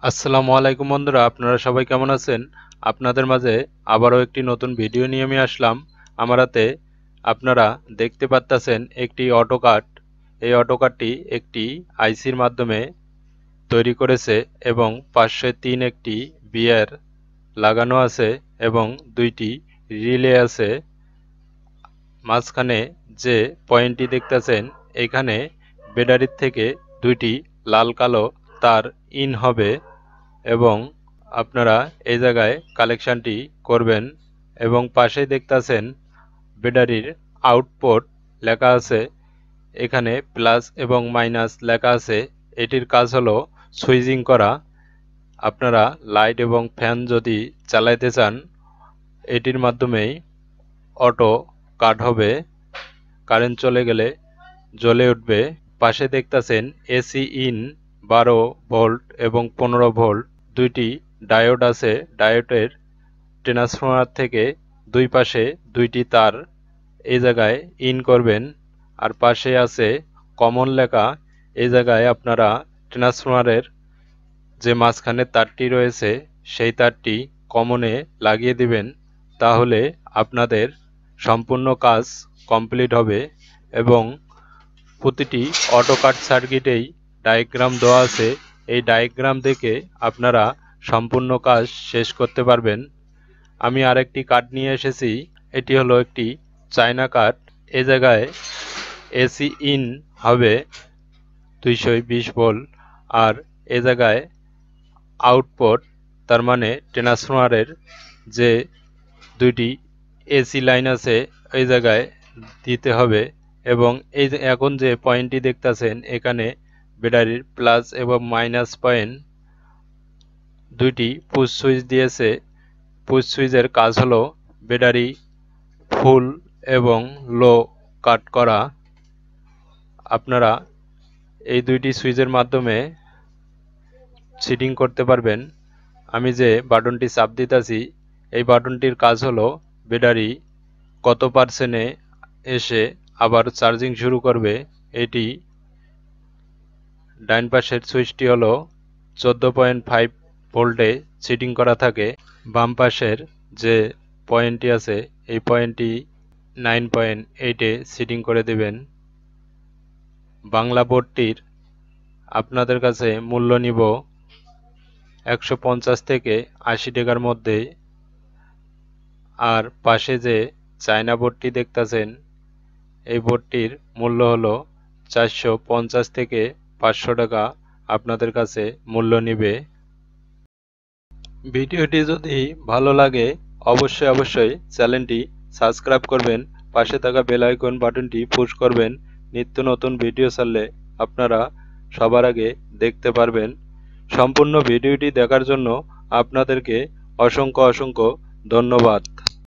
আসসালামু আলাইকুম বন্ধুরা, আপনারা সবাই কেমন আছেন? আপনাদের মাঝে আবারও একটি নতুন ভিডিও নিয়ে আমি আসলাম। আমার হাতে আপনারা দেখতে পাচ্ছেন একটি অটোকাড। এই অটোকাডটি একটি আইসির মাধ্যমে তৈরি করেছে এবং 503 একটি বিয়ার লাগানো আছে এবং দুইটি রিলে আছে। মাঝখানে যে পয়েন্টটি দেখতেছেন, এখানে ব্যাটারির থেকে দুইটি লাল কালো তার ইন হবে এবং আপনারা এই জায়গায় কালেকশনটি করবেন। এবং পাশে দেখতেছেন ব্যাটারির আউটপুট লেখা আছে, এখানে প্লাস এবং মাইনাস লেখা আছে। এটির কাজ হলো সুইচিং করা। আপনারা লাইট এবং ফ্যান যদি চালাইতে চান, এটির মাধ্যমেই অটো কাট হবে, কারেন্ট চলে গেলে জ্বলে উঠবে। পাশে দেখতেছেন এসি ইন 12 ভোল্ট এবং 15 ভোল্ট দুইটি ডায়োড আছে। ডায়োডের ট্রান্সফরমার থেকে দুই পাশে দুইটি তার এই জায়গায় ইন করবেন। আর পাশে আছে কমন লেখা। এই জায়গায় আপনারা ট্রান্সফরমারের যে মাঝখানে তারটি রয়েছে সেই তারটি কমনে লাগিয়ে দিবেন, তাহলে আপনাদের সম্পূর্ণ কাজ কমপ্লিট হবে। এবং প্রতিটি অটোকাড সার্কিটেই ডায়াগ্রাম দেওয়া আছে। এই ডায়াগ্রাম দেখে আপনারা সম্পূর্ণ কাজ শেষ করতে পারবেন। আমি আরেকটি কার্ড নিয়ে এসেছি। এটি হলো একটি চায়না কার্ড। এ জায়গায় এসি ইন হবে 220 ভোল্ট আর এ জায়গায় আউটপুট, তার মানে ট্রান্সফরমারের যে দুইটি এসি লাইন আছে এই জায়গায় দিতে হবে। এবং এই যে এখন যে পয়েন্টটি দেখতেছেন, এখানে ব্যাটারির প্লাস এবং মাইনাস পয়েন্ট দুইটি পুশ সুইচ দিয়েছে। পুশ সুইচের কাজ হলো ব্যাটারি ফুল এবং লো কাট করা। আপনারা এই দুইটি সুইচের মাধ্যমে সেটিং করতে পারবেন। আমি যে বাটনটি চাপ দিতেছি, এই বাটনটির কাজ হলো ব্যাটারি কত পার্সেন্টে এসে আবার চার্জিং শুরু করবে। এটি ডাইন পাশের সুইচটি হলো 14.5 ভোল্টে সেটিং করা থাকে। বাম পাশের যে পয়েন্টটি আছে এই পয়েন্টটি 9.8-এ সেটিং করে দেবেন। বাংলা বোর্ডটির আপনাদের কাছে মূল্য নিব 150 থেকে 80 টাকার মধ্যে। আর পাশে যে চায়না বোর্ডটি দেখতেছেন, এই বোর্ডটির মূল্য হলো 450 থেকে 500 টাকা আপনাদের কাছে মূল্য নিবে। ভিডিওটি যদি ভালো লাগে অবশ্যই চ্যানেলটি সাবস্ক্রাইব করবেন, পাশে থাকা বেল আইকন বাটনটি পুশ করবেন। নিত্য নতুন ভিডিও ছাড়লে আপনারা সবার আগে দেখতে পারবেন। সম্পূর্ণ ভিডিওটি দেখার জন্য আপনাদেরকে অসংখ্য ধন্যবাদ।